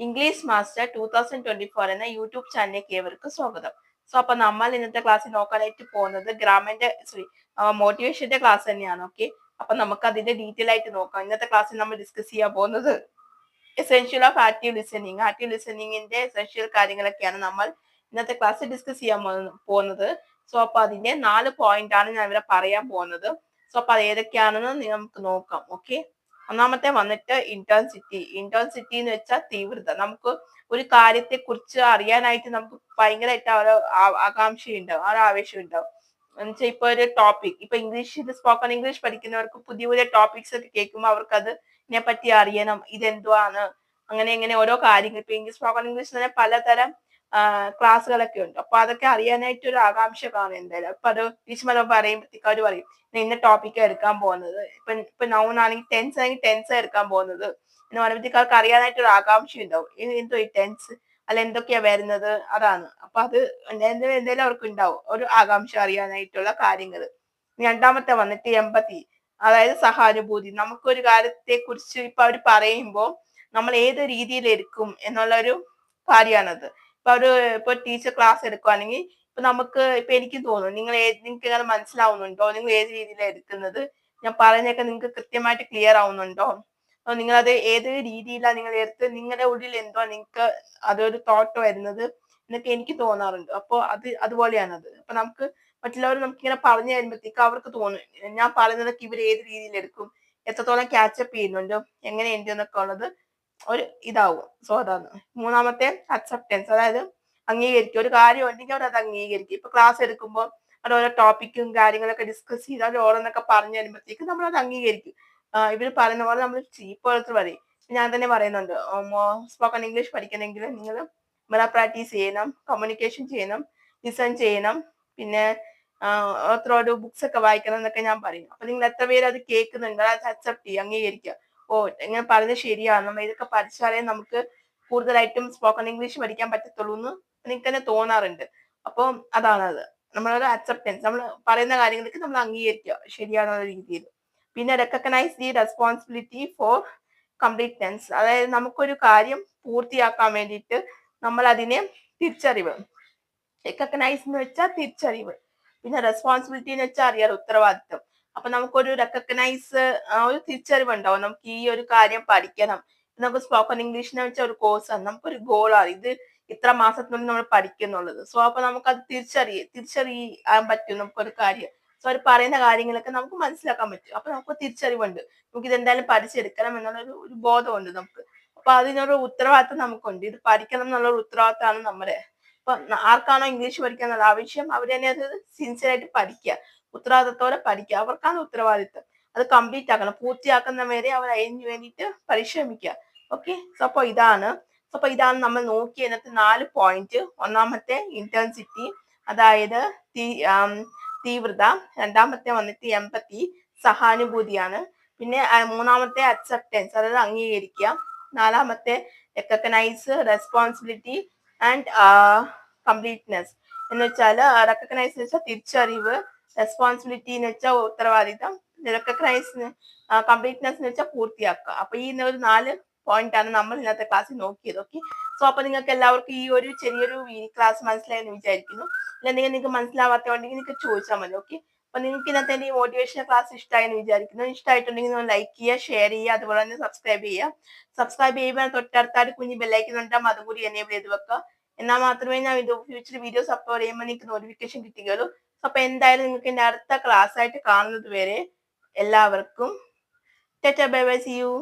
English master 2024 എന്ന YouTube ചാനലിലേക്ക് ഏവർക്കും സ്വാഗതം. അപ്പൊ നമ്മൾ ഇന്നത്തെ ക്ലാസ്സിൽ നോക്കാനായിട്ട് പോകുന്നത് ഗ്രാമറിന്റെ മോട്ടിവേഷന്റെ ക്ലാസ് തന്നെയാണ്. ഓക്കെ, അപ്പൊ നമുക്ക് അതിന്റെ ഡീറ്റെയിൽ ആയിട്ട് നോക്കാം. ഇന്നത്തെ ക്ലാസ്സിൽ നമ്മൾ ഡിസ്കസ് ചെയ്യാൻ പോകുന്നത് essential of active listening. Active ലിസണിങ്ങിന്റെ എസെൻഷ്യൽ കാര്യങ്ങളൊക്കെയാണ് നമ്മൾ ഇന്നത്തെ ക്ലാസ്സിൽ ഡിസ്കസ് ചെയ്യാൻ പോകുന്നത്. അപ്പൊ അതിന്റെ 4 പോയിന്റ് ആണ് ഞാൻ ഇവിടെ പറയാൻ പോകുന്നത്. അപ്പൊ അത് ഏതൊക്കെയാണെന്ന് നമുക്ക് നോക്കാം. ഓക്കെ, ഒന്നാമത്തെ വന്നിട്ട് ഇന്റേൺസിറ്റി എന്ന് വെച്ചാൽ തീവ്രത. നമുക്ക് ഒരു കാര്യത്തെ കുറിച്ച് അറിയാനായിട്ട് നമുക്ക് ഭയങ്കരമായിട്ട് ആകാംക്ഷയുണ്ടാവും, ആവേശം ഉണ്ടാവും. എന്നുവെച്ചാൽ ഇപ്പൊ ഒരു ടോപ്പിക്, ഇപ്പൊ സ്പോക്കൺ ഇംഗ്ലീഷ് പഠിക്കുന്നവർക്ക് പുതിയ പുതിയ ടോപ്പിക്സ് ഒക്കെ കേൾക്കുമ്പോൾ അവർക്ക് അതിനെ പറ്റി അറിയണം, ഇതെന്തുവാണ്, അങ്ങനെ ഓരോ കാര്യങ്ങൾ. ഇപ്പൊ സ്പോക്കൺ ഇംഗ്ലീഷ് തന്നെ പലതരം ക്ലാസ്സുകളൊക്കെ ഉണ്ട്. അപ്പൊ അതൊക്കെ അറിയാനായിട്ട് ഒരു ആകാംക്ഷ കാണും എന്തായാലും. അപ്പൊ അത് ടീച്ചർമാർ പറയുമ്പോഴത്തേക്ക് അവർ പറയും ഇന്ന ടോപ്പിക്കാ എടുക്കാൻ പോകുന്നത്. ഇപ്പൊ നൗൺ ആണെങ്കിൽ ടെൻസ് എടുക്കാൻ പോകുന്നത് എന്ന് പറയുമ്പോഴത്തേക്ക് അവർക്ക് അറിയാനായിട്ട് ഒരു ആകാംക്ഷ ഉണ്ടാവും. എന്തോ ഈ ടെൻസ് അല്ല എന്തൊക്കെയാ വരുന്നത്, അതാണ്. അപ്പൊ അത് എന്തായാലും അവർക്ക് ഉണ്ടാവും ഒരു ആകാംക്ഷ അറിയാനായിട്ടുള്ള കാര്യങ്ങൾ. രണ്ടാമത്തെ വന്നിട്ട് എമ്പതി, അതായത് സഹാനുഭൂതി. നമുക്കൊരു കാര്യത്തെ കുറിച്ച് ഇപ്പൊ അവർ പറയുമ്പോൾ നമ്മൾ ഏത് രീതിയിൽ എടുക്കും എന്നുള്ള ഒരു കാര്യമാണത്. ഇപ്പൊ ടീച്ചർ ക്ലാസ് എടുക്കുവാണെങ്കിൽ ഇപ്പൊ എനിക്ക് തോന്നുന്നു നിങ്ങൾക്ക് അത് മനസ്സിലാവുന്നുണ്ടോ, നിങ്ങൾ ഏത് രീതിയിലാണ് എടുക്കുന്നത്, ഞാൻ പറയുന്നതൊക്കെ നിങ്ങൾക്ക് കൃത്യമായിട്ട് ക്ലിയർ ആവുന്നുണ്ടോ, നിങ്ങൾ അത് ഏത് രീതിയിലാണ് നിങ്ങൾ എടുത്ത്, നിങ്ങളുടെ ഉള്ളിൽ എന്തോ നിങ്ങൾക്ക് അതൊരു തോട്ട് വരുന്നത് എന്നൊക്കെ എനിക്ക് തോന്നാറുണ്ട്. അപ്പോൾ അതുപോലെയാണത്. അപ്പൊ മറ്റുള്ളവർ നമുക്കിങ്ങനെ പറഞ്ഞു തരുമ്പോഴത്തേക്ക് അവർക്ക് തോന്നും ഞാൻ പറയുന്നതൊക്കെ ഇവർ ഏത് രീതിയിൽ എടുക്കും, എത്രത്തോളം ക്യാച്ചപ്പ് ചെയ്യുന്നുണ്ടോ, എങ്ങനെയുണ്ട് എന്നൊക്കെ ഉള്ളത് ഒരു ഇതാവും. അതാണ്. മൂന്നാമത്തെ അക്സെപ്റ്റൻസ്, അതായത് അംഗീകരിക്കും. ഒരു കാര്യം ഉണ്ടെങ്കിൽ അവർ അത് അംഗീകരിക്കും. ഇപ്പൊ ക്ലാസ് എടുക്കുമ്പോൾ അത് ഓരോ ടോപ്പിക്കും കാര്യങ്ങളൊക്കെ ഡിസ്കസ് ചെയ്ത് അവർ ഓരോന്നൊക്കെ പറഞ്ഞു തരുമ്പോഴത്തേക്ക് നമ്മൾ അത് അംഗീകരിക്കും. ഇവർ പറയുന്ന പോലെ നമ്മൾ ഇപ്പോഴത്തെ പറയും. ഞാൻ തന്നെ പറയുന്നുണ്ട്, സ്പോക്കൺ ഇംഗ്ലീഷ് പഠിക്കണമെങ്കിൽ നിങ്ങൾ പ്രാക്ടീസ് ചെയ്യണം, കമ്മ്യൂണിക്കേഷൻ ചെയ്യണം, ലിസൺ ചെയ്യണം, പിന്നെ ഒരു ബുക്സ് ഒക്കെ വായിക്കണം എന്നൊക്കെ ഞാൻ പറയും. അപ്പൊ നിങ്ങൾ എത്ര പേര് അത് കേൾക്കുന്നുണ്ട്, അത് അക്സെപ്റ്റ് ചെയ്യുക, അംഗീകരിക്കുക. ഇങ്ങനെ പറഞ്ഞത് ശരിയാണ്, നമ്മൾ ഇതൊക്കെ പഠിച്ചാലേ നമുക്ക് കൂടുതലായിട്ടും സ്പോക്കൺ ഇംഗ്ലീഷ് പഠിക്കാൻ പറ്റത്തുള്ളൂ എന്ന് എനിക്ക് തന്നെ തോന്നാറുണ്ട്. അപ്പോൾ അതാണത്. നമ്മളൊരു അക്സെപ്റ്റൻസ്, നമ്മൾ പറയുന്ന കാര്യങ്ങൾക്ക് നമ്മൾ അംഗീകരിക്കുക ശരിയാണെന്ന രീതിയിൽ. പിന്നെ recognise the responsibility for completeness, അതായത് നമുക്കൊരു കാര്യം പൂർത്തിയാക്കാൻ വേണ്ടിയിട്ട് നമ്മൾ അതിനെ തിരിച്ചറിവ്. റെക്കഗ്നൈസ് എന്ന് വെച്ചാൽ തിരിച്ചറിവ്, പിന്നെ റെസ്പോൺസിബിലിറ്റി എന്ന് വെച്ചാൽ അറിയാറ്, ഉത്തരവാദിത്വം. അപ്പൊ നമുക്കൊരു ഒരു തിരിച്ചറിവ് ഉണ്ടാവും, നമുക്ക് ഈ ഒരു കാര്യം പഠിക്കണം. നമുക്ക് സ്പോക്കൺ ഇംഗ്ലീഷ് എന്ന് വെച്ചാൽ ഒരു കോഴ്സാണ്, നമുക്കൊരു ഗോളാണ് ഇത്, ഇത്ര മാസത്തിനുള്ളിൽ നമ്മൾ പഠിക്കുന്നുള്ളത്. അപ്പൊ നമുക്കത് തിരിച്ചറിയാൻ പറ്റും നമുക്കൊരു കാര്യം. അവർ പറയുന്ന കാര്യങ്ങളൊക്കെ നമുക്ക് മനസ്സിലാക്കാൻ പറ്റും. അപ്പൊ നമുക്ക് തിരിച്ചറിവുണ്ട്, നമുക്ക് ഇത് എന്തായാലും പഠിച്ചെടുക്കണം എന്നുള്ള ഒരു ബോധമുണ്ട് നമുക്ക്. അപ്പൊ അതിനൊരു ഉത്തരവാദിത്വം നമുക്കുണ്ട്, ഇത് പഠിക്കണം എന്നുള്ള ഒരു ഉത്തരവാദിത്തമാണ് നമ്മുടെ. ഇപ്പൊ ആർക്കാണോ ഇംഗ്ലീഷ് പഠിക്കാനുള്ള ആവശ്യം അവർ തന്നെ അത് സിൻസിയറായിട്ട് പഠിക്കുക, ഉത്തരവാദിത്തത്തോടെ പഠിക്കുക. അവർക്കാണ് ഉത്തരവാദിത്തം. അത് കംപ്ലീറ്റ് ആക്കണം, പൂർത്തിയാക്കുന്ന വരെ അവർ അതിന് വേണ്ടിയിട്ട് പരിശ്രമിക്കുക. ഓക്കെ, അപ്പൊ ഇതാണ് നമ്മൾ നോക്കിയ അതിനകത്ത് 4 പോയിന്റ്. ഒന്നാമത്തെ ഇന്റൻസിറ്റി, അതായത് തീവ്രത. രണ്ടാമത്തെ വന്നിട്ട് എമ്പത്തി, സഹാനുഭൂതിയാണ്. പിന്നെ മൂന്നാമത്തെ അക്സെപ്റ്റൻസ്, അതായത് അംഗീകരിക്കുക. നാലാമത്തെ റെക്കഗ്നൈസ്, റെസ്പോൺസിബിലിറ്റി ആൻഡ് കംപ്ലീറ്റ്നെസ് എന്ന് വെച്ചാൽ റെക്കഗ്നൈസ് എന്ന് വെച്ചാൽ തിരിച്ചറിവ്, റെസ്പോൺസിബിലിറ്റി എന്ന് വെച്ചാൽ ഉത്തരവാദിത്തം, റെക്കഗ്നൈസ് കംപ്ലീറ്റ്നെസ് എന്ന് വെച്ചാൽ പൂർത്തിയാക്കുക. അപ്പൊ ഈ ഒരു 4 പോയിന്റ് ആണ് നമ്മൾ ഇന്നത്തെ ക്ലാസ്സിൽ നോക്കിയത്. ഓക്കെ, അപ്പൊ നിങ്ങൾക്ക് എല്ലാവർക്കും ഈ ഒരു ചെറിയൊരു ക്ലാസ് മനസ്സിലായെന്ന് വിചാരിക്കുന്നു. അല്ലെങ്കിൽ നിങ്ങൾക്ക് മനസ്സിലാവാത്തതുണ്ടെങ്കിൽ നിങ്ങൾക്ക് ചോദിച്ചാൽ മതി. ഓക്കെ, അപ്പൊ നിങ്ങൾക്ക് ഇന്നത്തെ ഈ മോട്ടിവേഷൻ ക്ലാസ് ഇഷ്ടമായെന്ന് വിചാരിക്കുന്നു. ഇഷ്ടമായിട്ടുണ്ടെങ്കിൽ നിങ്ങൾ ലൈക്ക് ചെയ്യുക, ഷെയർ ചെയ്യുക, അതുപോലെ തന്നെ സബ്സ്ക്രൈബ് ചെയ്യുക. സബ്സ്ക്രൈബ് ചെയ്യുമ്പോൾ തൊട്ടടുത്തായിട്ട് കുഞ്ഞ് ബെല്ലൈക്കൻ ഉണ്ടാകും, അതും കൂടി എനേബിൾ ചെയ്ത് വെക്കുക. എന്നാൽ മാത്രമേ ഞാൻ ഫ്യൂച്ചർ വീഡിയോസ് അപ്ലോഡ് ചെയ്യുമ്പോൾ നിങ്ങൾക്ക് നോട്ടിഫിക്കേഷൻ കിട്ടുകയുള്ളൂ. അപ്പൊ എന്തായാലും നിങ്ങൾക്ക് എന്റെ അടുത്ത ക്ലാസ് ആയിട്ട് കാണുന്നത് വരെ എല്ലാവർക്കും tata, bye bye, see U.